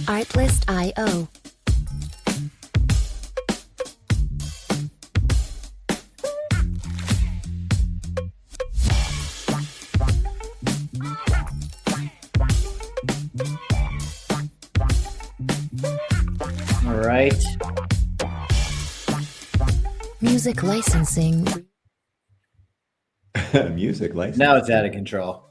Artlist.io. All right. Music licensing. Music license. Now it's out of control.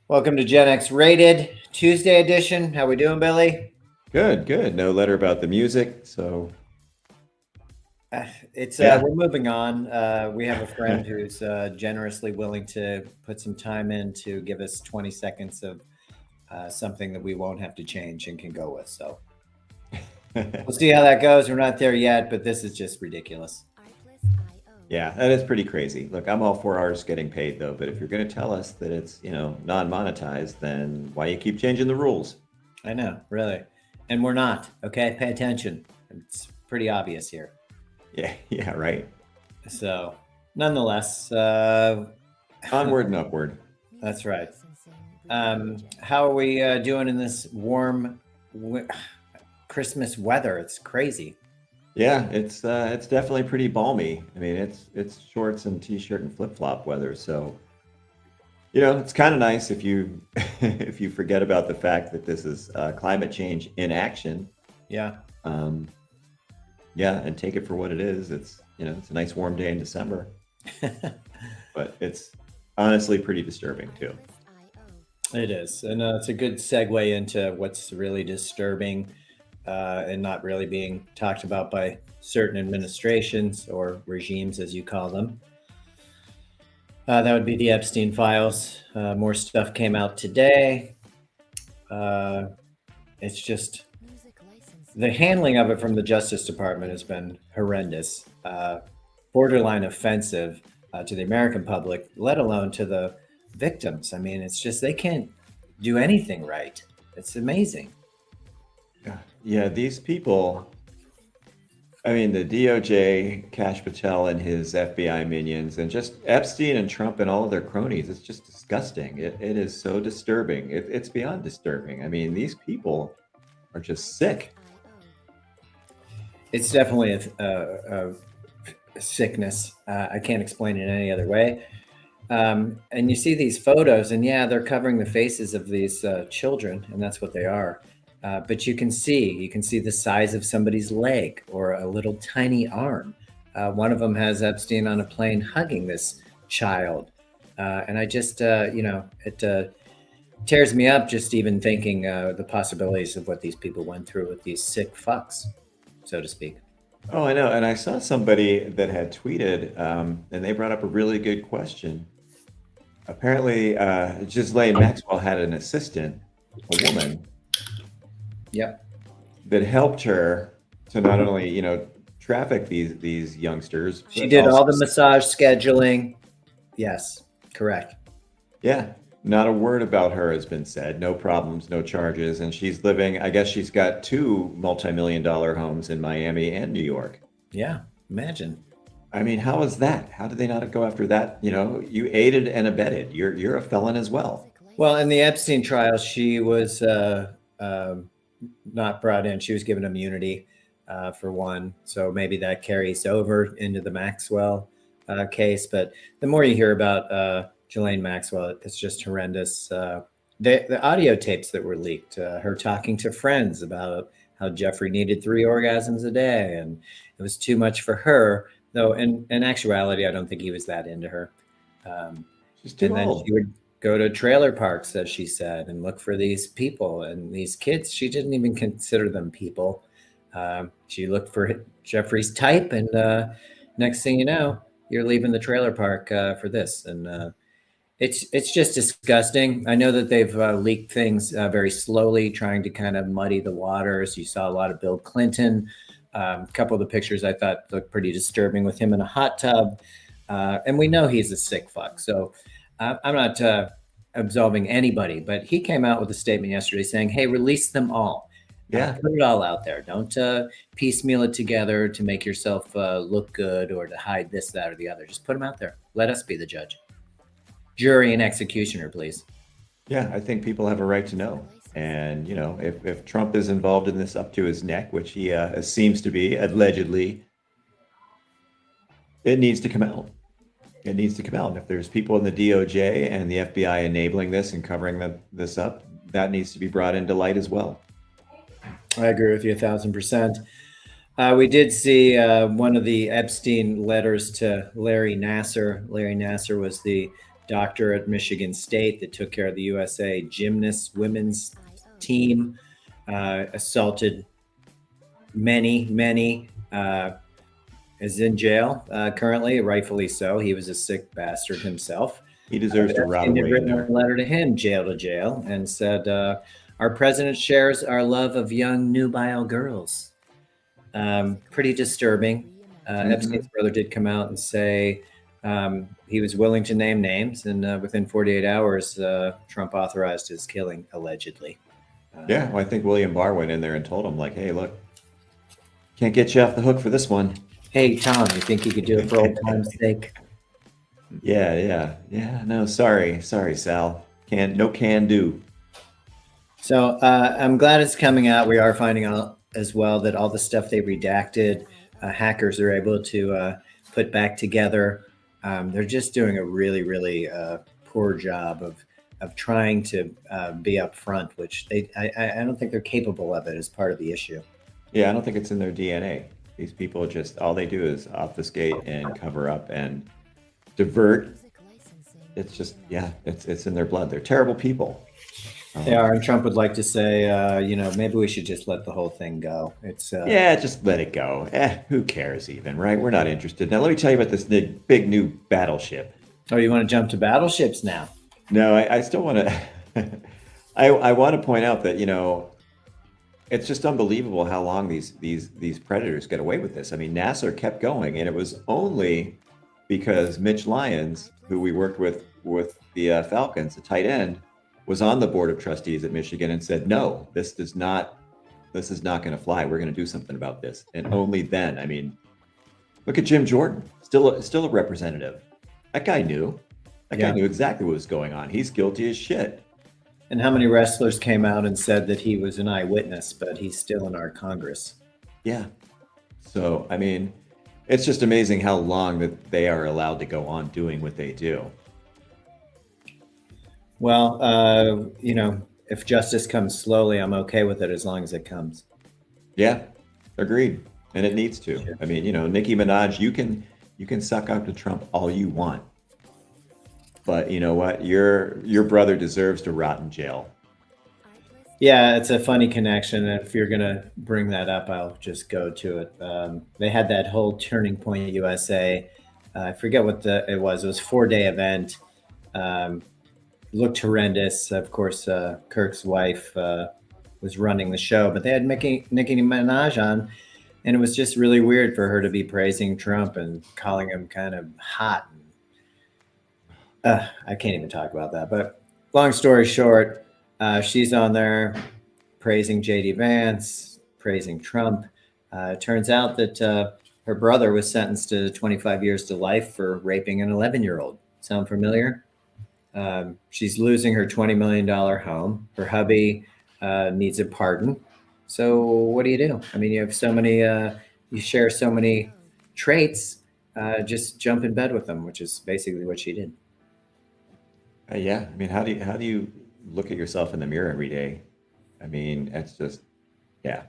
Welcome to Gen X Rated Tuesday edition. How we doing, Billy? Good. No letter about the music, so We're moving on. We have a friend who's generously willing to put some time in to give us 20 seconds of something that we won't have to change and can go with. So we'll see how that goes. We're not there yet, but this is just ridiculous. yeah, that is pretty crazy. Look, I'm all for artists getting paid though, but if you're going to tell us that it's, non-monetized, then why you keep changing the rules? I know, really. And we're not, okay? Pay attention. It's pretty obvious here. Yeah, right. So, nonetheless, Onward and upward. That's right. How are we doing in this warm Christmas weather? It's crazy. Yeah, it's definitely pretty balmy. I mean, it's shorts and t-shirt and flip-flop weather, so it's kind of nice if you if you forget about the fact that this is climate change in action. Yeah. Yeah, and take it for what it is. It's it's a nice warm day in December, but it's honestly pretty disturbing too. It is, and it's a good segue into what's really disturbing and not really being talked about by certain administrations or regimes, as you call them. That would be the Epstein files. More stuff came out today. It's just the handling of it from the Justice Department has been horrendous, borderline offensive to the American public, let alone to the victims. I mean, it's just they can't do anything right. It's amazing. Yeah, these people, I mean, the DOJ, Kash Patel and his FBI minions, and just Epstein and Trump and all of their cronies, it's just disgusting. It is so disturbing. It's beyond disturbing. I mean, these people are just sick. It's definitely a sickness. I can't explain it any other way. And you see these photos, and yeah, they're covering the faces of these children, and that's what they are. But you can see the size of somebody's leg or a little tiny arm. One of them has Epstein on a plane hugging this child. And I just, it tears me up just even thinking the possibilities of what these people went through with these sick fucks, so to speak. Oh, I know. And I saw somebody that had tweeted, and they brought up a really good question. Apparently, Ghislaine Maxwell had an assistant, a woman, Yep. that helped her to not only, traffic these youngsters. She but did all also- the massage scheduling. Yes, correct. Yeah, not a word about her has been said. No problems, no charges, and she's living. I guess she's got two multi-million-dollar homes in Miami and New York. Yeah, imagine. I mean, how is that? How did they not go after that? You aided and abetted. You're a felon as well. Well, in the Epstein trial, she was not brought in. She was given immunity for one. So maybe that carries over into the Maxwell case. But the more you hear about Ghislaine Maxwell, it's just horrendous. The audio tapes that were leaked, her talking to friends about how Jeffrey needed 3 orgasms a day, and it was too much for her. Though in actuality, I don't think he was that into her. She's too And then old. she would go to trailer parks, as she said, and look for these people and these kids. She didn't even consider them people. She looked for Jeffrey's type, and next thing you know, you're leaving the trailer park for this. And it's just disgusting. I know that they've leaked things very slowly, trying to kind of muddy the waters. You saw a lot of Bill Clinton. A couple of the pictures I thought looked pretty disturbing with him in a hot tub. And we know he's a sick fuck. So I'm not absolving anybody, but he came out with a statement yesterday saying, hey, release them all. Yeah. Put it all out there. Don't piecemeal it together to make yourself look good or to hide this, that, or the other. Just put them out there. Let us be the judge. Jury and executioner, please. Yeah, I think people have a right to know. And if Trump is involved in this up to his neck, which he seems to be allegedly, it needs to come out. It needs to come out. And if there's people in the DOJ and the FBI enabling this and covering this up, that needs to be brought into light as well. I agree with you 1,000%. We did see one of the Epstein letters to Larry Nassar. Larry Nassar was the doctor at Michigan State that took care of the USA gymnast women's team, assaulted many, is in jail currently, rightfully so. He was a sick bastard himself. He deserves to rot away. Written a letter to him, jail to jail, and said, our president shares our love of young nubile girls. Pretty disturbing. Epstein's brother did come out and say he was willing to name names, and within 48 hours, Trump authorized his killing, allegedly. Yeah, well, I think William Barr went in there and told him, like, hey, look, can't get you off the hook for this one. Hey, Tom, you think you could do it for old time's sake? Yeah. No, sorry, Sal. No can do. So I'm glad it's coming out. We are finding out as well that all the stuff they redacted, hackers are able to put back together. They're just doing a really poor job of trying to be upfront, which I don't think they're capable of it as part of the issue. Yeah, I don't think it's in their DNA. These people just, all they do is obfuscate and cover up and divert. It's just, it's in their blood. They're terrible people. They are, and Trump would like to say, maybe we should just let the whole thing go. It's just let it go. Who cares even, right? We're not interested. Now, let me tell you about this big new battleship. Oh, you want to jump to battleships now? No, I still want to. I want to point out that it's just unbelievable how long these predators get away with this. I mean, Nassar kept going, and it was only because Mitch Lyons, who we worked with the Falcons, the tight end, was on the board of trustees at Michigan and said, no, this is not going to fly. We're going to do something about this. And only then, I mean, look at Jim Jordan, still a representative. That guy knew. That guy knew exactly what was going on. He's guilty as shit. And how many wrestlers came out and said that he was an eyewitness, but he's still in our Congress? Yeah. So, I mean, it's just amazing how long that they are allowed to go on doing what they do. Well, if justice comes slowly, I'm okay with it as long as it comes. Yeah, agreed. And it needs to. Sure. I mean, Nicki Minaj, you can suck up to Trump all you want. But you know what? Your brother deserves to rot in jail. Yeah, it's a funny connection. And if you're going to bring that up, I'll just go to it. They had that whole Turning Point USA. I forget what it was. It was a 4-day event. Looked horrendous. Of course, Kirk's wife was running the show, but they had Nicki Minaj on. And it was just really weird for her to be praising Trump and calling him kind of hot. I can't even talk about that. But long story short, she's on there praising J.D. Vance, praising Trump. It turns out that her brother was sentenced to 25 years to life for raping an 11-year-old. Sound familiar? She's losing her $20 million home. Her hubby needs a pardon. So what do you do? I mean, you have so many, you share so many traits, just jump in bed with them, which is basically what she did. Yeah. I mean, how do you look at yourself in the mirror every day? I mean, it's just, yeah.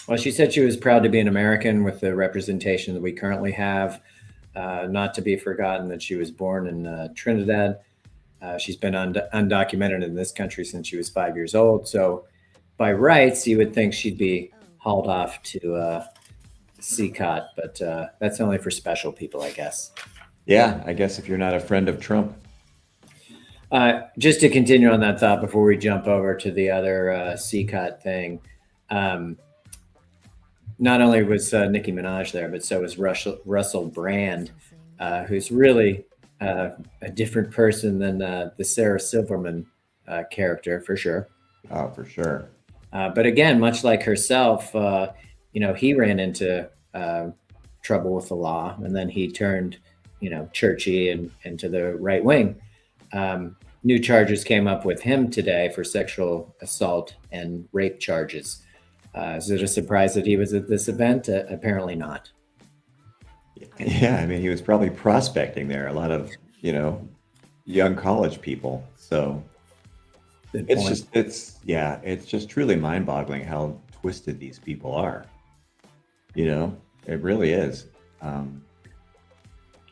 Well, she said she was proud to be an American with the representation that we currently have. Not to be forgotten that she was born in Trinidad. She's been undocumented in this country since she was 5 years old. So by rights, you would think she'd be hauled off to CCOT, but that's only for special people, I guess. Yeah, I guess if you're not a friend of Trump. Just to continue on that thought before we jump over to the other CCOT thing, not only was Nicki Minaj there, but so was Russell Brand, who's really a different person than the Sarah Silverman character, for sure. Oh, for sure. But again, much like herself, he ran into trouble with the law, and then he turned, churchy and into the right wing. new charges came up with him today for sexual assault and rape charges. Is it a surprise that he was at this event? Apparently not. Yeah, I mean, he was probably prospecting there. A lot of, young college people. So Good it's point. it's just truly mind-boggling how twisted these people are. It really is. Um,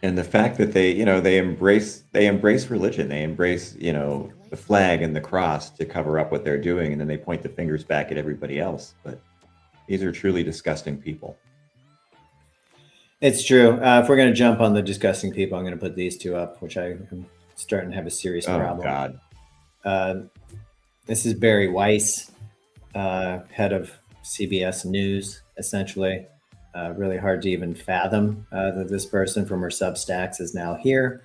and the fact that they embrace religion, they embrace, the flag and the cross to cover up what they're doing, and then they point the fingers back at everybody else. But these are truly disgusting people. It's true. If we're going to jump on the disgusting people, I'm going to put these two up, which I am starting to have a serious Oh problem. God. Uh, this is Barry Weiss, head of CBS News, essentially. Really hard to even fathom that this person from her Substacks is now here.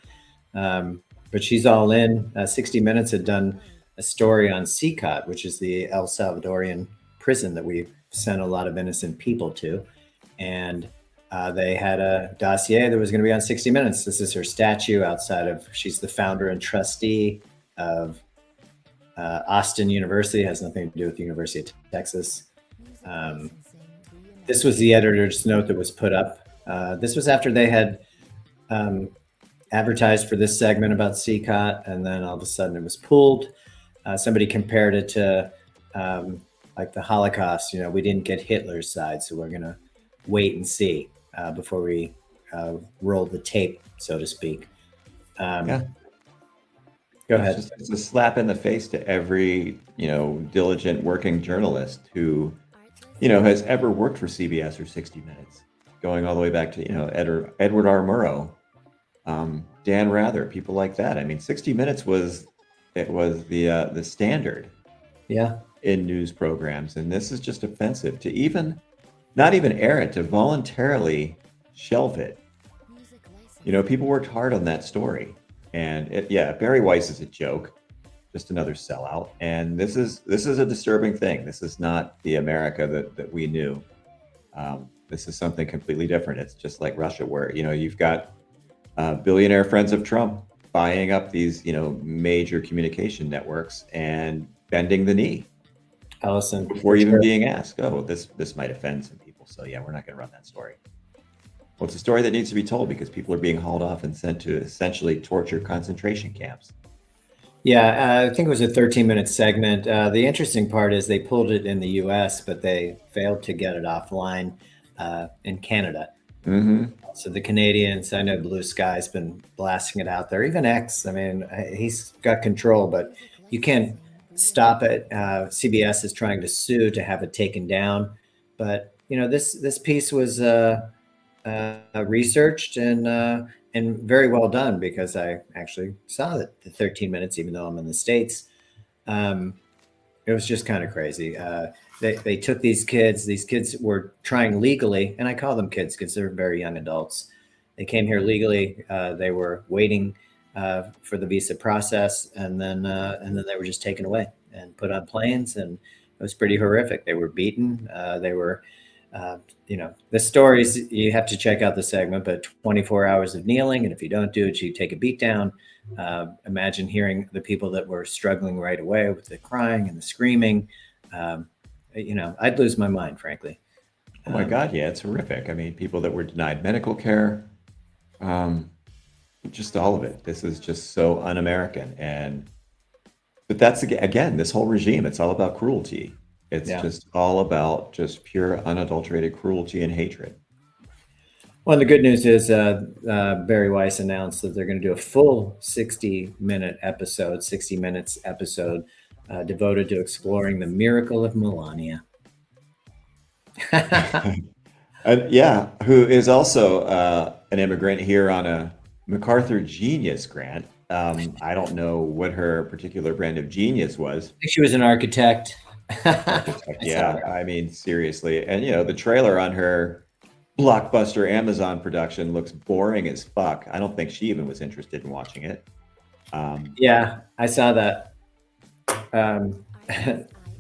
But she's all in. 60 Minutes had done a story on CCOT, which is the El Salvadorian prison that we sent a lot of innocent people to. And they had a dossier that was going to be on 60 Minutes. This is her statue outside of, she's the founder and trustee of Austin University. It has nothing to do with the University of Texas. This was the editor's note that was put up. This was after they had advertised for this segment about CCOT, and then all of a sudden it was pulled. Somebody compared it to like the Holocaust. We didn't get Hitler's side, so we're going to wait and see before we roll the tape, so to speak. Yeah. Go ahead. It's a slap in the face to every, diligent working journalist who, has ever worked for CBS or 60 Minutes, going all the way back to, Edward R. Murrow, Dan Rather, people like that. I mean, 60 Minutes was the standard Yeah. in news programs, and this is just offensive to not even air it, to voluntarily shelve it. People worked hard on that story, and Barry Weiss is a joke, just another sellout. And this is a disturbing thing. This is not the America that we knew. This is something completely different. It's just like Russia, where you've got billionaire friends of Trump buying up these major communication networks and bending the knee Allison, before even being asked. Oh, this might offend some people, so yeah, we're not going to run that story. Well, it's a story that needs to be told because people are being hauled off and sent to essentially torture concentration camps. Yeah, I think it was a 13-minute segment. The interesting part is they pulled it in the US, but they failed to get it offline in Canada. Mm-hmm. So the Canadians, I know Blue Sky's been blasting it out there. Even X, I mean, he's got control, but you can't stop it. CBS is trying to sue to have it taken down. But, this piece was researched and very well done, because I actually saw the 13 minutes, even though I'm in the States. It was just kind of crazy. They took these kids were trying legally, and I call them kids because they're very young adults. They came here legally. They were waiting for the visa process, and then they were just taken away and put on planes, and it was pretty horrific. They were beaten. They were the stories, you have to check out the segment, but 24 hours of kneeling, and if you don't do it, you take a beat down. Imagine hearing the people that were struggling right away with the crying and the screaming. I'd lose my mind, frankly. Oh my God, yeah, it's horrific. I mean, people that were denied medical care, just all of it. This is just so un-American. But that's, again, this whole regime, it's all about cruelty. It's just all about just pure unadulterated cruelty and hatred. Well, the good news is Barry Weiss announced that they're going to do a full 60 minutes episode devoted to exploring the miracle of Melania. Who is also an immigrant here on a MacArthur Genius grant. I don't know what her particular brand of genius was. I think she was an architect. Yeah, I mean, seriously. And, the trailer on her blockbuster Amazon production looks boring as fuck. I don't think she even was interested in watching it. Yeah, I saw that. On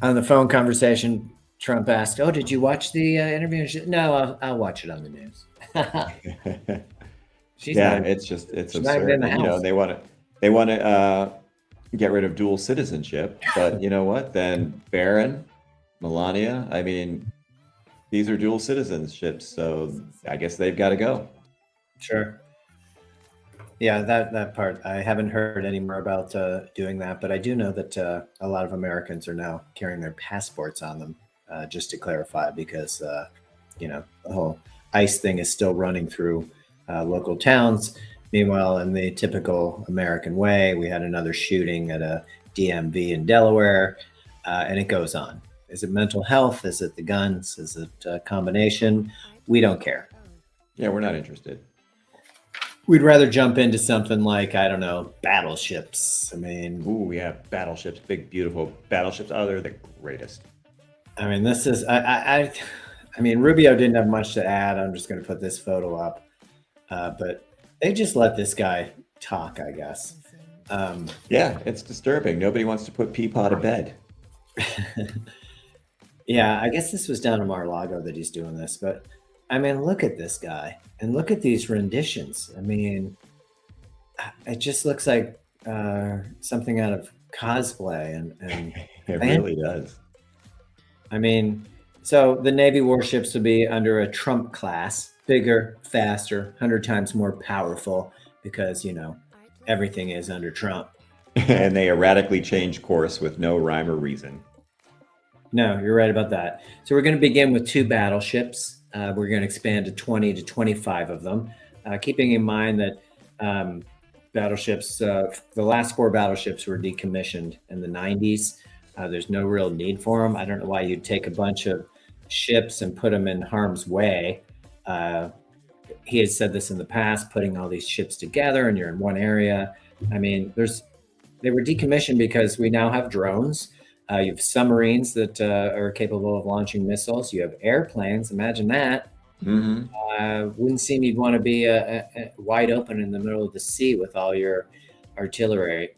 the phone conversation, Trump asked, "Oh, did you watch the interview?" No, I'll watch it on the news. It's absurd. in the house. They want to get rid of dual citizenship. But you know what? Then Barron, Melania, I mean, these are dual citizenships, so I guess they've got to go. Sure. Yeah, that part. I haven't heard any more about doing that, but I do know that a lot of Americans are now carrying their passports on them, just to clarify, because the whole ICE thing is still running through local towns. Meanwhile, in the typical American way, we had another shooting at a DMV in Delaware, and it goes on. Is it mental health? Is it the guns? Is it a combination? We don't care. Yeah, we're not interested. We'd rather jump into something like, I don't know, battleships. I mean, Ooh, yeah, battleships, big, beautiful battleships. Oh, they're the greatest. this is I mean, Rubio didn't have much to add. I'm just going to put this photo up, but they just let this guy talk, I guess. Yeah, it's disturbing. Nobody wants to put Peapod to bed. Yeah, I guess this was down in Mar-a-Lago that he's doing this, but I mean, look at this guy and look at these renditions. I mean, it just looks like something out of cosplay, and It really does. I mean, so the Navy warships would be under a Trump class, bigger, faster, 100 times more powerful, because everything is under Trump. And they erratically change course with no rhyme or reason. No, you're right about that. So we're going to begin with 2 battleships. We're going to expand to 20 to 25 of them, keeping in mind that battleships, the last 4 battleships were decommissioned in the 90s. There's no real need for them. I don't know why you'd take a bunch of ships and put them in harm's way. He has said this in the past, putting all these ships together and you're in one area. I mean, they were decommissioned because we now have drones. You have submarines that are capable of launching missiles. You have airplanes. Imagine that. Wouldn't seem you'd want to be wide open in the middle of the sea with all your artillery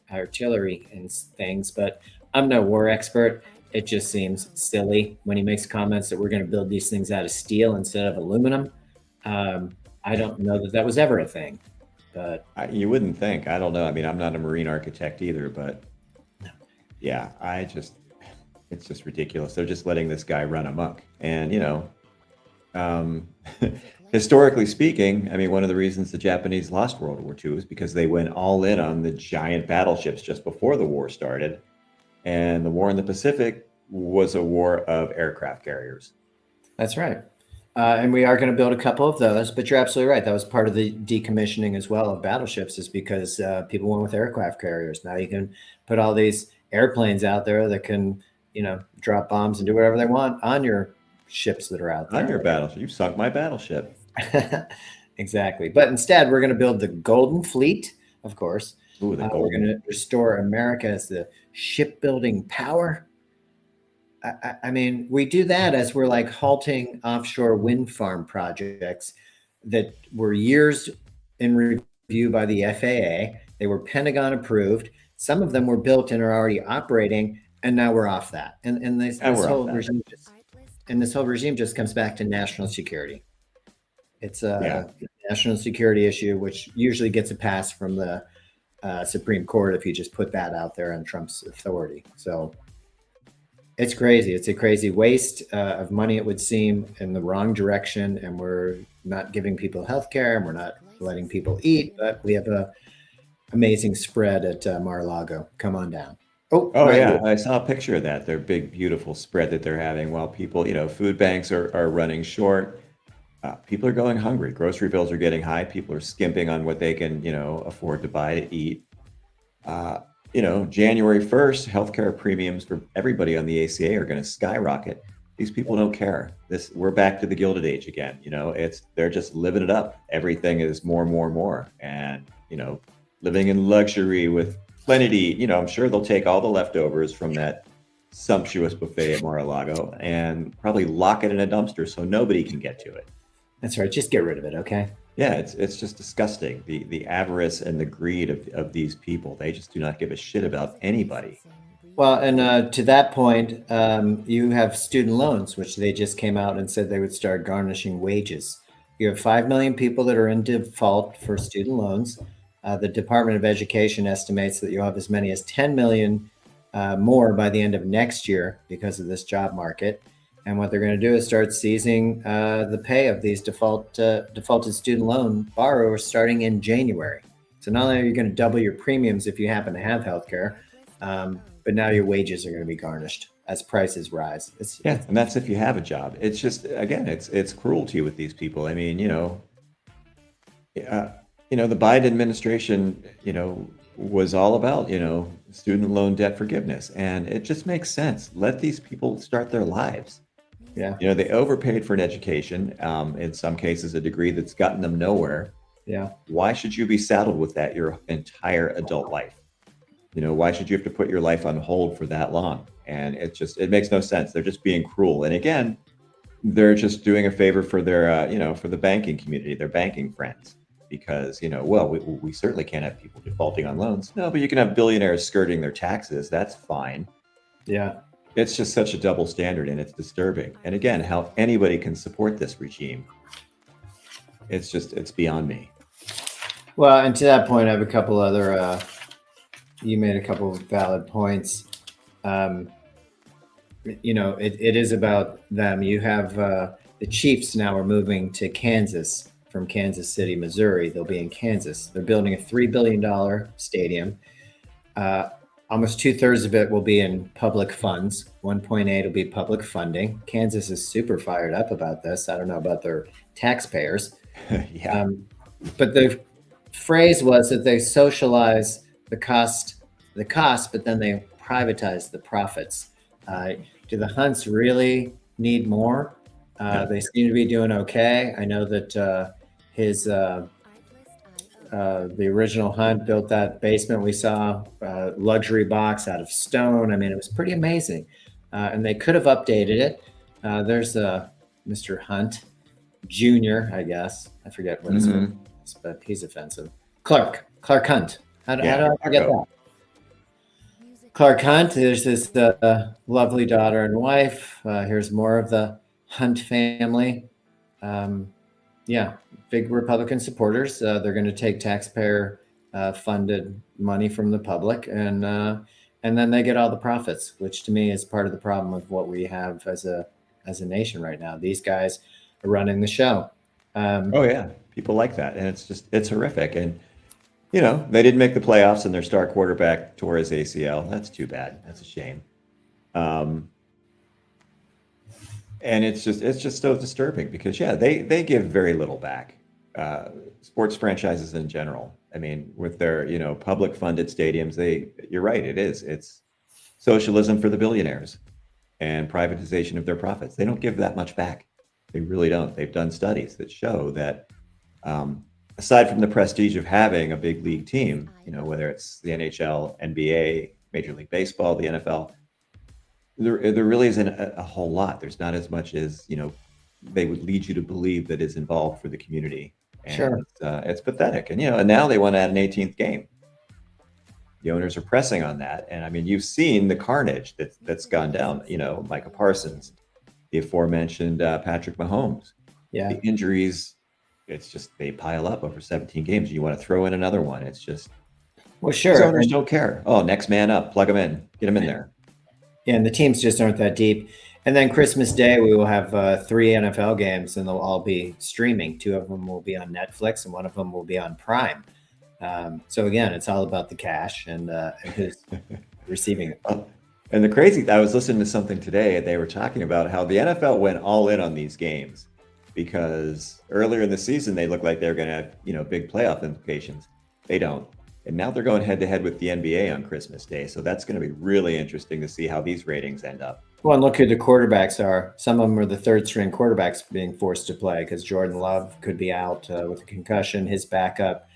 and things. But I'm no war expert. It just seems silly when he makes comments that we're going to build these things out of steel instead of aluminum. I don't know that was ever a thing. But You wouldn't think. I don't know. I mean, I'm not a marine architect either, but yeah, it's just ridiculous. They're just letting this guy run amok. And, historically speaking, I mean, one of the reasons the Japanese lost World War II is because they went all in on the giant battleships just before the war started. And the war in the Pacific was a war of aircraft carriers. that's right. And we are going to build a couple of those, but you're absolutely right. That was part of the decommissioning as well of battleships, is because people went with aircraft carriers. Now you can put all these airplanes out there that can, drop bombs and do whatever they want on your ships that are out there. On your battleship. You sunk my battleship. Exactly. But instead, we're going to build the Golden Fleet, of course. Ooh, We're going to restore America as the shipbuilding power. I mean, we do that as we're like halting offshore wind farm projects that were years in review by the FAA. They were Pentagon approved. Some of them were built and are already operating, and now we're off that. And this whole regime just comes back to national security. It's a national security issue, which usually gets a pass from the Supreme Court if you just put that out there on Trump's authority. So it's crazy. It's a crazy waste of money, it would seem, in the wrong direction. And we're not giving people health care, and we're not letting people eat. But we have a amazing spread at Mar-a-Lago. Come on down. Oh yeah, I saw a picture of that. Their big, beautiful spread that they're having while people, food banks are running short. People are going hungry. Grocery bills are getting high. People are skimping on what they can, afford to buy to eat. January 1st, healthcare premiums for everybody on the ACA are going to skyrocket. These people don't care. We're back to the Gilded Age again. They're just living it up. Everything is more and more and more. And, living in luxury with plenty to eat. I'm sure they'll take all the leftovers from that sumptuous buffet at Mar-a-Lago and probably lock it in a dumpster so nobody can get to it. That's right. Just get rid of it, okay? Yeah, it's just disgusting. The avarice and the greed of these people. They just do not give a shit about anybody. Well, and to that point, you have student loans, which they just came out and said they would start garnishing wages. You have 5 million people that are in default for student loans. The Department of Education estimates that you'll have as many as 10 million more by the end of next year because of this job market. And what they're going to do is start seizing the pay of these defaulted student loan borrowers starting in January. So not only are you going to double your premiums if you happen to have healthcare, but now your wages are going to be garnished as prices rise. Yeah, and that's if you have a job. It's just, again, it's cruelty with these people. I mean, the Biden administration, was all about, student loan debt forgiveness, and it just makes sense. Let these people start their lives. Yeah. They overpaid for an education, in some cases, a degree that's gotten them nowhere. Yeah. Why should you be saddled with that your entire adult life? Why should you have to put your life on hold for that long? And it makes no sense. They're just being cruel. And again, they're just doing a favor for their, for the banking community, their banking friends, because, well, we certainly can't have people defaulting on loans. No, but you can have billionaires skirting their taxes. That's fine. Yeah. It's just such a double standard, and it's disturbing. And again, how anybody can support this regime, it's beyond me. Well, and to that point, I have a couple other, you made a couple of valid points. It is about them. You have the Chiefs now are moving to Kansas from Kansas City, Missouri. They'll be in Kansas. They're building a $3 billion stadium. Almost 2/3 of it will be in public funds. 1.8 will be public funding. Kansas is super fired up about this. I don't know about their taxpayers. Yeah. But the phrase was that they socialize the cost, but then they privatize the profits. Do the Hunts really need more? They seem to be doing okay. I know that the original Hunt built that basement we saw, luxury box out of stone. I mean, it was pretty amazing. And they could have updated it. There's Mr. Hunt Jr., I guess. I forget what his name is, but he's offensive. Clark Hunt. How do I forget that? Clark Hunt, there's this lovely daughter and wife. Here's more of the Hunt family. Big Republican supporters. They're going to take taxpayer funded money from the public, and then they get all the profits, which to me is part of the problem of what we have as a nation right now. These guys are running the show. Oh yeah, people like that, and it's horrific. And they didn't make the playoffs, and their star quarterback tore his ACL. That's too bad. That's a shame. And it's just so disturbing because they give very little back. Sports franchises in general. I mean, with their public funded stadiums, you're right. It's socialism for the billionaires and privatization of their profits. They don't give that much back. They really don't. They've done studies that show that aside from the prestige of having a big league team, whether it's the NHL, NBA, Major League Baseball, the NFL, there really isn't a whole lot. There's not as much as they would lead you to believe that is involved for the community. And Sure. It's pathetic. And now they want to add an 18th game. The owners are pressing on that. And I mean, you've seen the carnage that's gone down, Micah Parsons, the aforementioned Patrick Mahomes. Yeah. The injuries, it's just they pile up over 17 games. You want to throw in another one. It's just, Well, sure. these owners don't care. Oh, next man up, plug them in, get them in there. Yeah, and the teams just aren't that deep. And then Christmas Day, we will have 3 NFL games, and they'll all be streaming. 2 of them will be on Netflix, and 1 of them will be on Prime. So again, it's all about the cash and who's receiving it. And the crazy, I was listening to something today, and they were talking about how the NFL went all in on these games because earlier in the season, they looked like they were going to have, big playoff implications. They don't. And now they're going head to head with the NBA on Christmas Day. So that's going to be really interesting to see how these ratings end up. Well, and look who the quarterbacks are. Some of them are the third string quarterbacks being forced to play because Jordan Love could be out with a concussion. His backup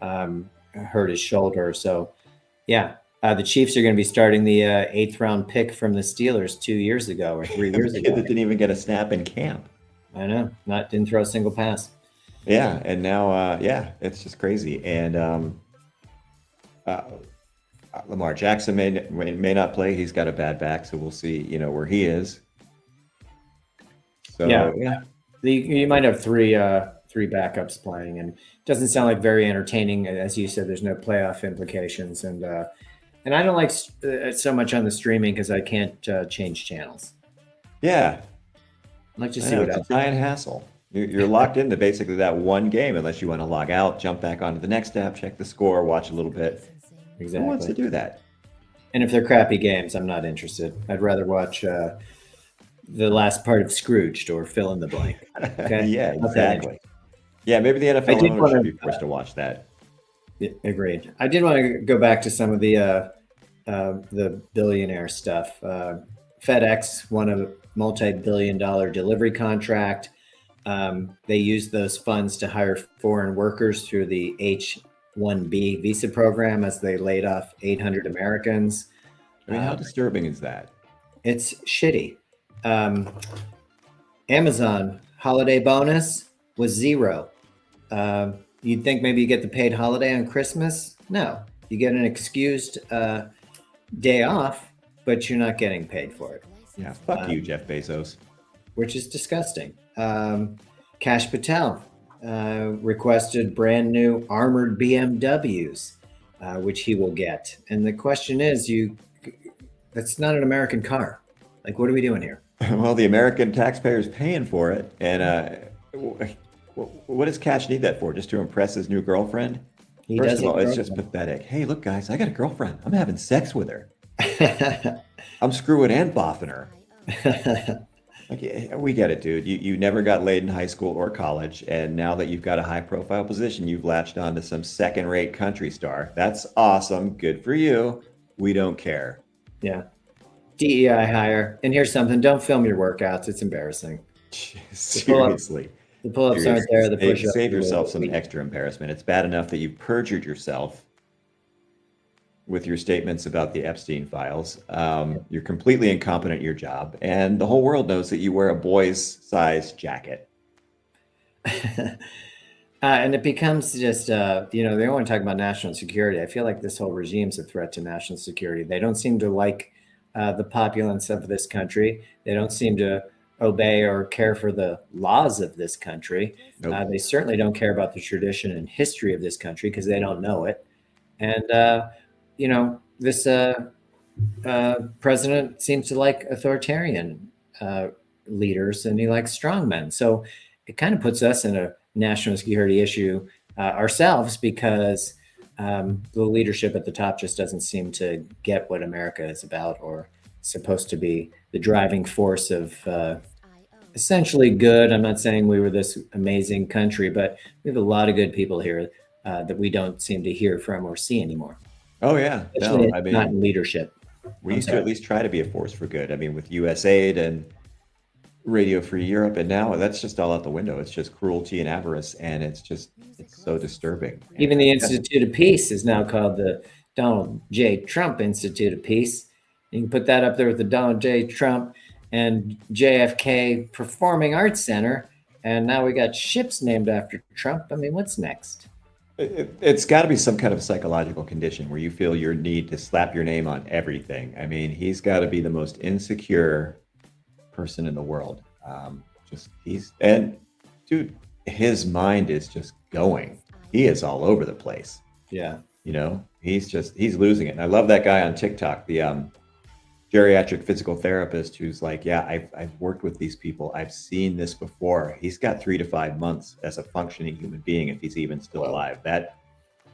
hurt his shoulder. So, the Chiefs are going to be starting the 8th round pick from the Steelers 2 years ago or 3 years ago. That didn't even get a snap in camp. I know. Didn't throw a single pass. Yeah. And now, it's just crazy. And Lamar Jackson may not play. He's got a bad back, so we'll see, where he is. So you might have three three backups playing, and it doesn't sound like very entertaining. As you said, there's no playoff implications, and I don't like so much on the streaming because I can't change channels. Yeah, I like to I see know what it's a else. giant hassle. You're locked into basically that one game unless you want to log out, jump back onto the next app, check the score, watch a little bit. Who wants to Exactly. do that? And if they're crappy games, I'm not interested. I'd rather watch the last part of Scrooged or fill in the blank. Okay, Yeah, not that interesting. exactly. Yeah, maybe the I NFL did owners should want be forced to watch that. to agreed. I did want to go back to some of the billionaire stuff. FedEx won a multi-billion-dollar delivery contract. They used those funds to hire foreign workers through the H-1B visa program as they laid off 800 Americans. I mean, how disturbing is that? It's shitty. Um, Amazon holiday bonus was zero. You'd think maybe you get the paid holiday on Christmas. No, you get an excused day off, but you're not getting paid for it, Yeah, fuck you, Jeff Bezos. which is disgusting. Kash Patel requested brand new armored BMWs, which he will get. And the question is, that's not an American car. Like, what are we doing here? Well, the American taxpayer's paying for it, and what does Cash need that for? Just to impress his new girlfriend? He First does of all, it it's just pathetic. Hey, look, guys, I got a girlfriend. I'm having sex with her. I'm screwing and boffing her. Like, yeah, we get it, dude. You never got laid in high school or college, and now that you've got a high-profile position, you've latched on to some second-rate country star. That's awesome. Good for you. We don't care. Yeah. DEI hire. And here's something: don't film your workouts. It's embarrassing. Seriously. The pull-ups aren't there. The Save, push-ups. save yourself some extra embarrassment. It's bad enough that you perjured yourself with your statements about the Epstein files. You're completely incompetent at your job, and the whole world knows that you wear a boy's size jacket. And it becomes just, they don't want to talk about national security. I feel like this whole regime's a threat to national security. They don't seem to like the populace of this country. They don't seem to obey or care for the laws of this country. Nope. They certainly don't care about the tradition and history of this country because they don't know it. And, this president seems to like authoritarian leaders, and he likes strongmen. So it kind of puts us in a national security issue ourselves because the leadership at the top just doesn't seem to get what America is about or supposed to be the driving force of essentially good. I'm not saying we were this amazing country, but we have a lot of good people here that we don't seem to hear from or see anymore. Oh yeah, Especially no, I not mean, in leadership. we I'm used to sorry. at least try to be a force for good. I mean, with USAID and Radio Free Europe, and now that's just all out the window. It's just cruelty and avarice, and it's so disturbing. And Even the yeah, Institute of Peace is now called the Donald J. Trump Institute of Peace. You can put that up there with the Donald J. Trump and JFK Performing Arts Center. And now we got ships named after Trump. I mean, what's next? it's got to be some kind of psychological condition where you feel your need to slap your name on everything. I mean, he's got to be the most insecure person in the world. Dude, his mind is just going. He is all over the place. Yeah. He's losing it. And I love that guy on TikTok, the geriatric physical therapist who's like, yeah, I've worked with these people. I've seen this before. He's got 3 to 5 months as a functioning human being if he's even still alive. That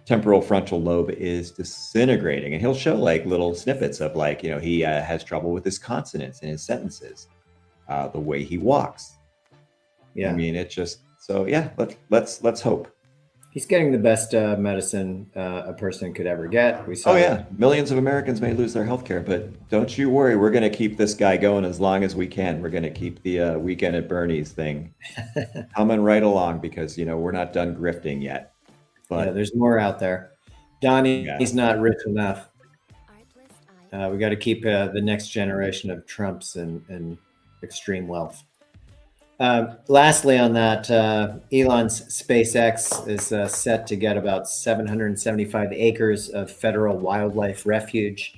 temporal frontal lobe is disintegrating, and he'll show like little snippets of like, he has trouble with his consonants in his sentences, the way he walks. Yeah. I mean, it's just so yeah. Let's hope. He's getting the best medicine a person could ever get. We saw. Oh yeah, millions of Americans may lose their health care, but don't you worry. We're going to keep this guy going as long as we can. We're going to keep the Weekend at Bernie's thing coming right along because we're not done grifting yet. But Yeah, there's more out there. Donnie, Yeah. he's not rich enough. We got to keep the next generation of Trumps in extreme wealth. Lastly, on that, Elon's SpaceX is set to get about 775 acres of federal wildlife refuge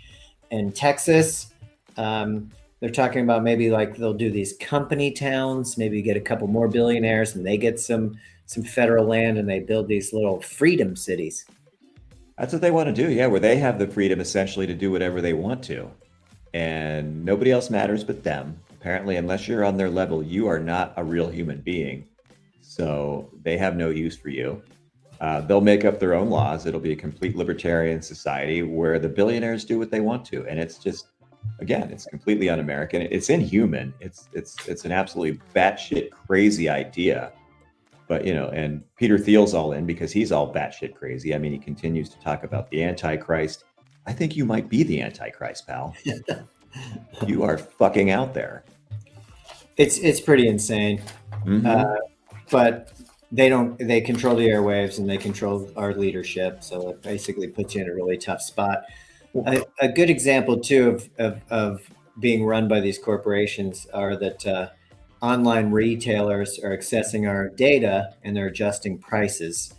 in Texas. They're talking about maybe like they'll do these company towns, maybe get a couple more billionaires and they get some some federal land and they build these little freedom cities. That's what they want to do. Yeah, where they have the freedom essentially to do whatever they want to. And nobody else matters but them. Apparently, unless you're on their level, you are not a real human being. So they have no use for you. They'll make up their own laws. It'll be a complete libertarian society where the billionaires do what they want to. And it's just, again, it's completely un-American. It's inhuman. It's an absolutely batshit crazy idea. But, and Peter Thiel's all in because he's all batshit crazy. I mean, he continues to talk about the Antichrist. I think you might be the Antichrist, pal. You are fucking out there. It's pretty insane. Mhm. But they control the airwaves and they control our leadership. So it basically puts you in a really tough spot. A good example too of being run by these corporations are that online retailers are accessing our data and they're adjusting prices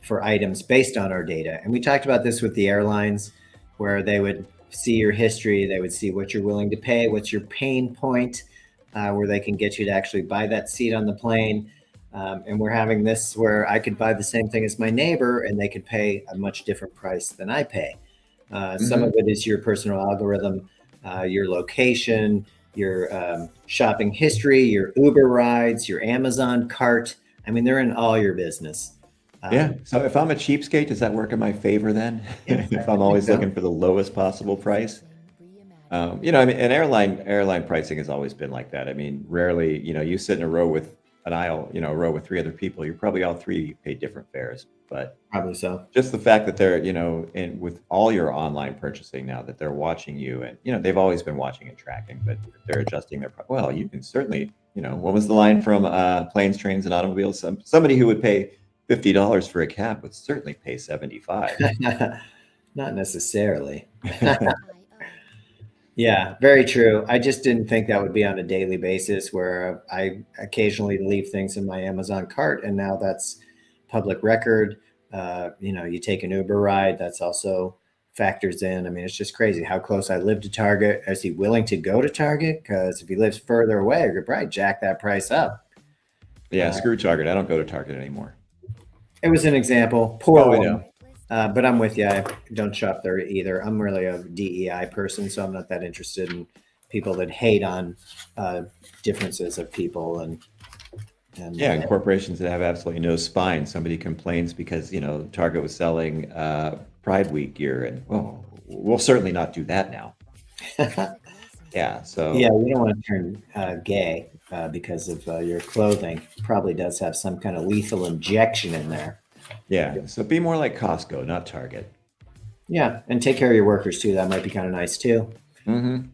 for items based on our data. And we talked about this with the airlines, where they would see your history, they would see what you're willing to pay, what's your pain point, where they can get you to actually buy that seat on the plane. And we're having this where I could buy the same thing as my neighbor and they could pay a much different price than I pay. Some of it is your personal algorithm, your location, your shopping history, your Uber rides, your Amazon cart. I mean, they're in all your business. Yeah. So if I'm a cheapskate, does that work in my favor then? Yeah, If I'm always looking for the lowest possible price? I mean, and airline pricing has always been like that. I mean, rarely, you sit in a row with an aisle, a row with three other people, you're probably all three pay different fares. But probably so. just the fact that they're, and with all your online purchasing now, that they're watching you, and they've always been watching and tracking, but they're adjusting their. Well, you can certainly, what was the line from Planes, Trains, and Automobiles? Somebody who would pay $50 for a cab would certainly pay 75. Not necessarily. Yeah, very true. I just didn't think that would be on a daily basis where I occasionally leave things in my Amazon cart and now that's public record. You take an Uber ride, that's also factors in. I mean, it's just crazy how close I live to Target. Is he willing to go to Target? Because if he lives further away, I could probably jack that price up. Yeah, screw Target. I don't go to Target anymore. It was an example. Poor I one. know. But I'm with you. I don't shop there either. I'm really a DEI person, so I'm not that interested in people that hate on differences of people and Yeah, and corporations that have absolutely no spine. Somebody complains because Target was selling Pride Week gear, and we'll certainly not do that now. Yeah, so yeah, you don't want to turn gay because of your clothing. Probably does have some kind of lethal injection in there. yeah, so be more like Costco, not Target. Yeah, and take care of your workers too. That might be kind of nice too. Mm-hmm.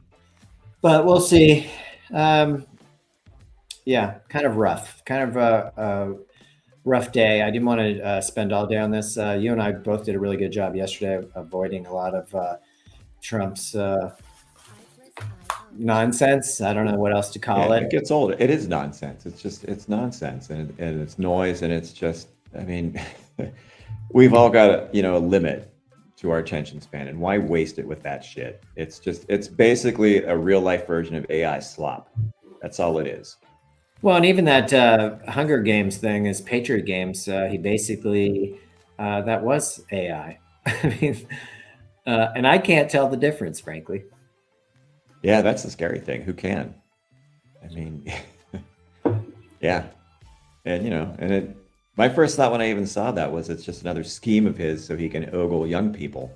But we'll see. Yeah, kind of rough. Kind of a rough day. I didn't want to spend all day on this. You and I both did a really good job yesterday avoiding a lot of Trump's nonsense. I don't know what else to call It it. gets old. It is nonsense. It's nonsense, and it's noise, and it's just. I mean, we've all got a limit to our attention span, and why waste it with that shit? It's basically a real life version of AI slop. That's all it is. Well, and even that Hunger Games thing is Patriot Games. He basically that was AI. I mean, and I can't tell the difference, frankly. Yeah, that's the scary thing. Who can? I mean, yeah, and my first thought when I even saw that was it's just another scheme of his so he can ogle young people.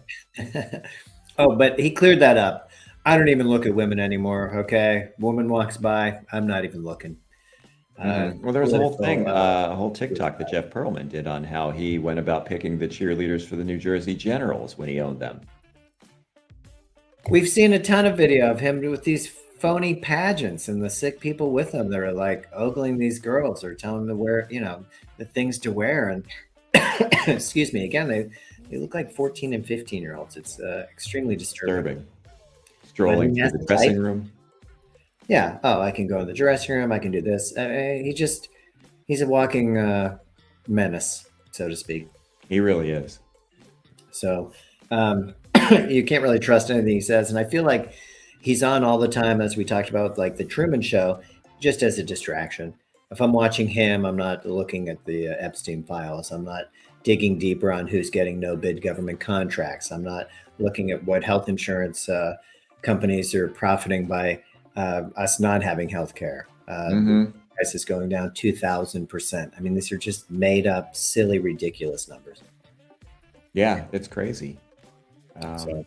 Oh, but he cleared that up. I don't even look at women anymore. Okay, woman walks by, I'm not even looking. Well, there was a whole thing, a whole TikTok that Jeff Pearlman did on how he went about picking the cheerleaders for the New Jersey Generals when he owned them. We've seen a ton of video of him with these phony pageants and the sick people with him that are like ogling these girls or telling them to wear, the things to wear. And excuse me, again, they look like 14 and 15-year-olds. It's extremely disturbing. Strolling through the dressing room. Yeah. Oh, I can go in the dressing room. I can do this. He's a walking menace, so to speak. He really is. So you can't really trust anything he says. And I feel like he's on all the time, as we talked about, like the Truman Show, just as a distraction. if I'm watching him, I'm not looking at the Epstein files. I'm not digging deeper on who's getting no bid government contracts. I'm not looking at what health insurance companies are profiting by us not having health care. Price is going down 2,000%. I mean, these are just made up, silly, ridiculous numbers. Yeah, it's crazy. So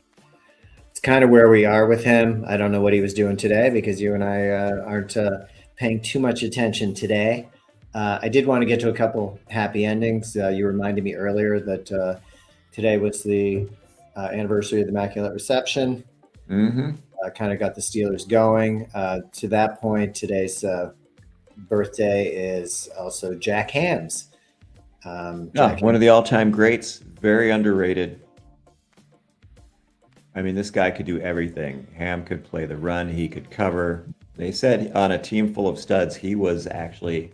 it's kind of where we are with him. I don't know what he was doing today because you and I aren't paying too much attention today. I did want to get to a couple happy endings. You reminded me earlier that today was the anniversary of the Immaculate Reception. Kind of got the Steelers going. To that point, today's birthday is also Jack Ham's. One of the all-time greats, very underrated. I mean, this guy could do everything. Ham could play the run. He could cover. They said on a team full of studs, he was actually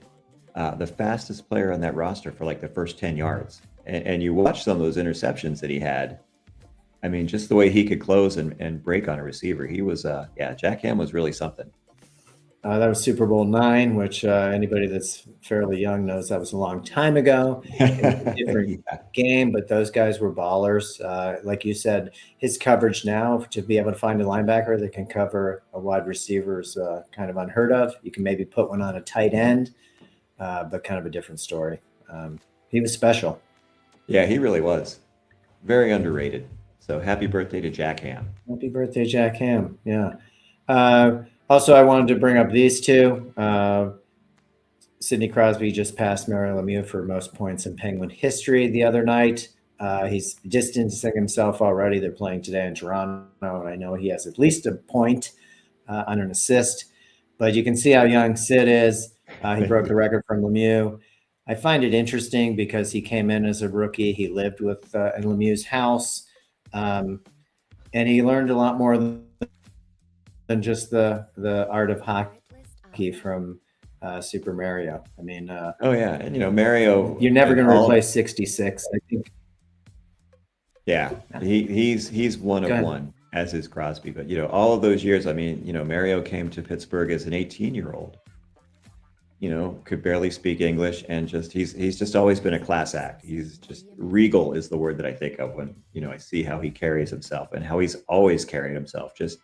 the fastest player on that roster for like the first 10 yards. And you watch some of those interceptions that he had. I mean, just the way he could close and break on a receiver. He was, Jack Ham was really something. That was Super Bowl IX, which anybody that's fairly young knows that was a long time ago. It was a different game, but those guys were ballers. Like you said, his coverage now to be able to find a linebacker that can cover a wide receiver is kind of unheard of. You can maybe put one on a tight end, but kind of a different story. He was special. Yeah, he really was. Very underrated. So happy birthday to Jack Ham. Happy birthday, Jack Ham. Yeah. Also, I wanted to bring up these two. Sidney Crosby just passed Mario Lemieux for most points in Penguin history the other night. He's distancing himself already. They're playing today in Toronto, and I know he has at least a point on an assist. But you can see how young Sid is. He broke the record from Lemieux. I find it interesting because he came in as a rookie. He lived with in Lemieux's house, and he learned a lot more than just the art of hockey from Super Mario. I mean, and Mario. You're never going to replace 66. I think. Yeah, he's one of one, as is Crosby. But all of those years, I mean, Mario came to Pittsburgh as an 18-year-old. Could barely speak English, and he's just always been a class act. He's just regal is the word that I think of when I see how he carries himself and how he's always carried himself. Just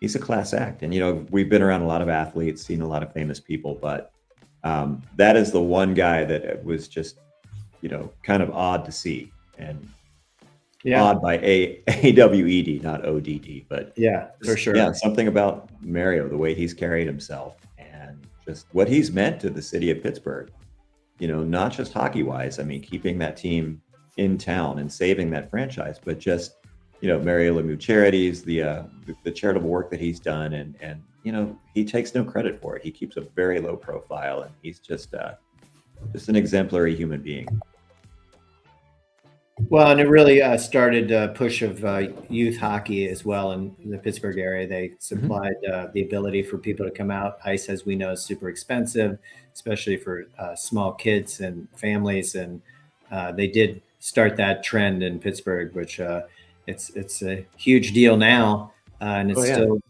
he's a class act. And we've been around a lot of athletes, seen a lot of famous people, but that is the one guy that was just kind of odd to see, and odd by AWED, not ODD, but yeah, for sure. Yeah, something about Mario, the way he's carried himself. Just what he's meant to the city of Pittsburgh, not just hockey wise. I mean, keeping that team in town and saving that franchise, but just, Mario Lemieux charities, the charitable work that he's done. And he takes no credit for it. He keeps a very low profile, and he's just an exemplary human being. Well, and it really started a push of youth hockey as well in the Pittsburgh area. They supplied the ability for people to come out. Ice, as we know, is super expensive, especially for small kids and families. And they did start that trend in Pittsburgh, which it's a huge deal now, and it's still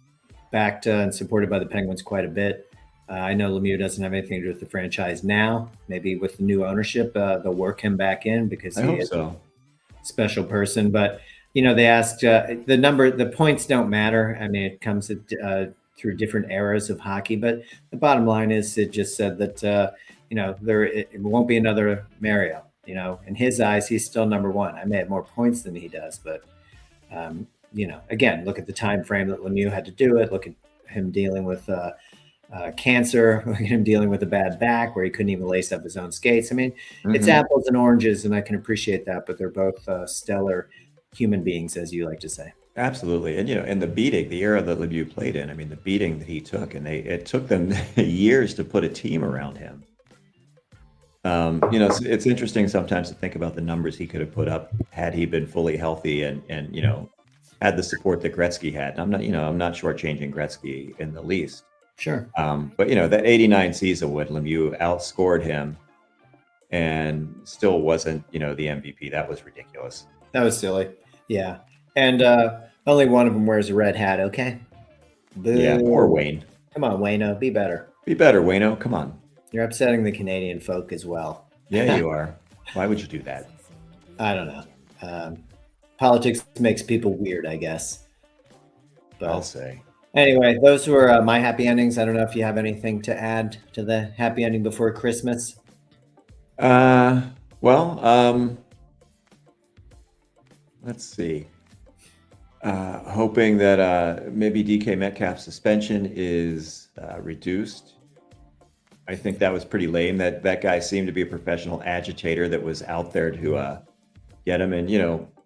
backed and supported by the Penguins quite a bit. I know Lemieux doesn't have anything to do with the franchise now. Maybe with the new ownership, they'll work him back in because he is a special person. But they asked the points don't matter. I mean, it comes through different eras of hockey, but the bottom line is it just said that it won't be another Mario. In his eyes, he's still number one. I may have more points than he does, but again, look at the time frame that Lemieux had to do it. Look at him dealing with cancer, look at him dealing with a bad back where he couldn't even lace up his own skates. I mean, it's apples and oranges, and I can appreciate that, but they're both stellar human beings, as you like to say. Absolutely. And, and the era that Lemieux played in, I mean, the beating that he took, and it took them years to put a team around him. It's interesting sometimes to think about the numbers he could have put up had he been fully healthy and had the support that Gretzky had. And I'm not shortchanging Gretzky in the least. Sure. But that 89 season when Lemieux outscored him and still wasn't, the MVP, that was ridiculous. That was silly. Yeah. And only one of them wears a red hat, okay? Boo. Yeah, poor Wayne. Come on, Wayno, be better. Be better, Wayno. Come on. You're upsetting the Canadian folk as well. Yeah, you are. Why would you do that? I don't know. Politics makes people weird, I guess. I'll But say. anyway, those were my happy endings. I don't know if you have anything to add to the happy ending before Christmas. Uh, well, let's see. Hoping that maybe DK Metcalf's suspension is reduced. I think that was pretty lame. That guy seemed to be a professional agitator that was out there to get him. And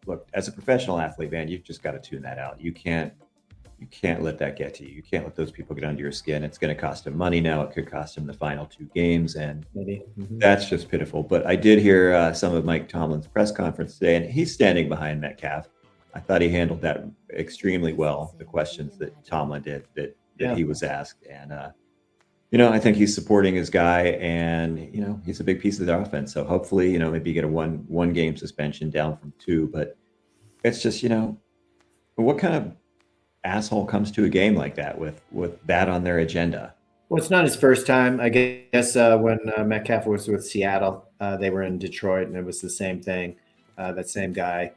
look, as a professional athlete, man, you've just got to tune that out. You can't let that get to you. You can't let those people get under your skin. It's going to cost him money now. It could cost him the final 2 games, and Maybe. that's just pitiful. But I did hear some of Mike Tomlin's press conference today, and he's standing behind Metcalf. I thought he handled that extremely well. The questions that Tomlin did that he was asked, and I think he's supporting his guy, and he's a big piece of the offense. So hopefully, maybe get a one game suspension down from 2. But it's just what kind of asshole comes to a game like that with that on their agenda? Well, it's not his first time. I guess when Metcalf was with Seattle, they were in Detroit, and it was the same thing. That same guy,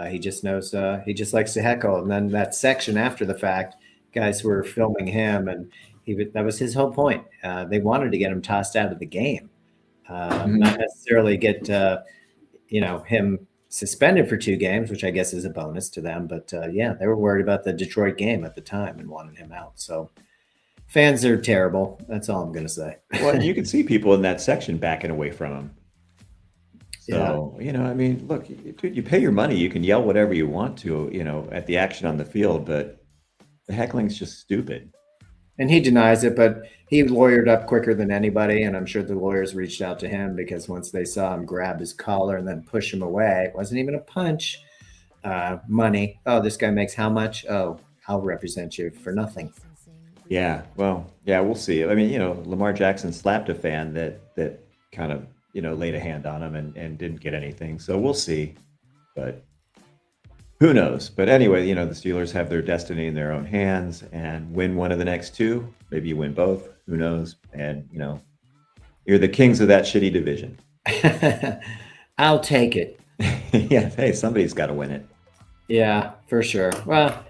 he just knows. He just likes to heckle. And then that section after the fact, guys were filming him, and that was his whole point. They wanted to get him tossed out of the game, not necessarily get him suspended for 2 games, which I guess is a bonus to them. But they were worried about the Detroit game at the time and wanted him out. So fans are terrible. That's all I'm going to say. Well, you can see people in that section backing away from him. So, I mean, look, dude, you pay your money. You can yell whatever you want to, at the action on the field, but the heckling's just stupid. And he denies it, but he lawyered up quicker than anybody. And I'm sure the lawyers reached out to him because once they saw him grab his collar and then push him away, it wasn't even a punch. Money. Oh, this guy makes how much? Oh, I'll represent you for nothing. Yeah, well, yeah, we'll see. I mean, Lamar Jackson slapped a fan that kind of, laid a hand on him and didn't get anything. So we'll see. But who knows? But anyway, the Steelers have their destiny in their own hands and win one of the next 2. Maybe you win both. Who knows? And, you're the kings of that shitty division. I'll take it. Yeah, hey, somebody's got to win it. Yeah, for sure. Well,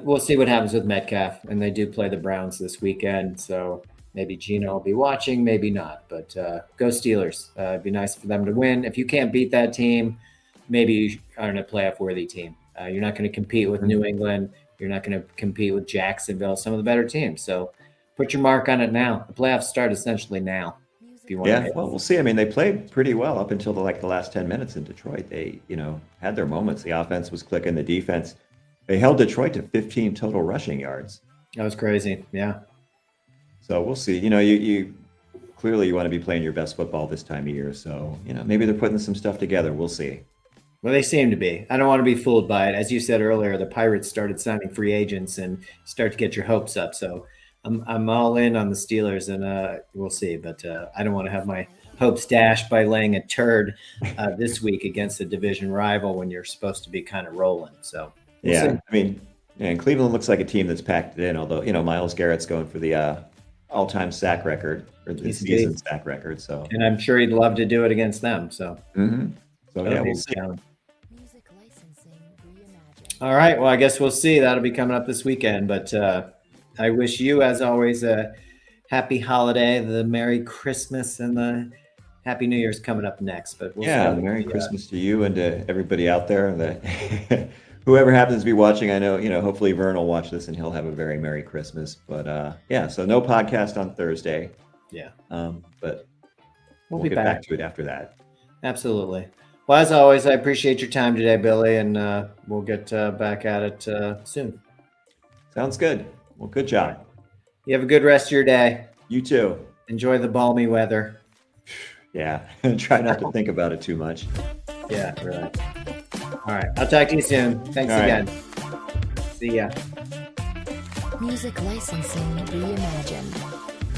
we'll see what happens with Metcalf. And they do play the Browns this weekend. So maybe Gino will be watching, maybe not. But go Steelers. It'd be nice for them to win. If you can't beat that team, maybe you aren't a playoff-worthy team. You're not going to compete with New England. You're not going to compete with Jacksonville, some of the better teams. So put your mark on it now. The playoffs start essentially now. If you want Yeah, well, we'll see. I mean, they played pretty well up until the last 10 minutes in Detroit. They, had their moments. The offense was clicking. The defense, they held Detroit to 15 total rushing yards. That was crazy. Yeah. So we'll see. You clearly you want to be playing your best football this time of year. So, maybe they're putting some stuff together. We'll see. Well, they seem to be. I don't want to be fooled by it. As you said earlier, the Pirates started signing free agents and start to get your hopes up. So I'm all in on the Steelers, and we'll see. But I don't want to have my hopes dashed by laying a turd this week against a division rival when you're supposed to be kind of rolling. So we'll see. I mean, and Cleveland looks like a team that's packed it in. Although Myles Garrett's going for the all-time sack record or the season sack record. So, and I'm sure he'd love to do it against them. So, so yeah, we'll see. All right. Well, I guess we'll see. That'll be coming up this weekend. But I wish you, as always, a happy holiday, the Merry Christmas, and the Happy New Year's coming up next. But we'll Merry Christmas to you and to everybody out there. That whoever happens to be watching, I know, hopefully Vern will watch this and he'll have a very Merry Christmas. But so no podcast on Thursday. Yeah. But we'll be get back to it after that. Absolutely. Well, as always, I appreciate your time today, Billy, and we'll get back at it soon. Sounds good. Well, good job. You have a good rest of your day. You too. Enjoy the balmy weather. Yeah. Try not to think about it too much. Yeah, right. All right. I'll talk to you soon. Thanks again. See ya. Music licensing reimagined.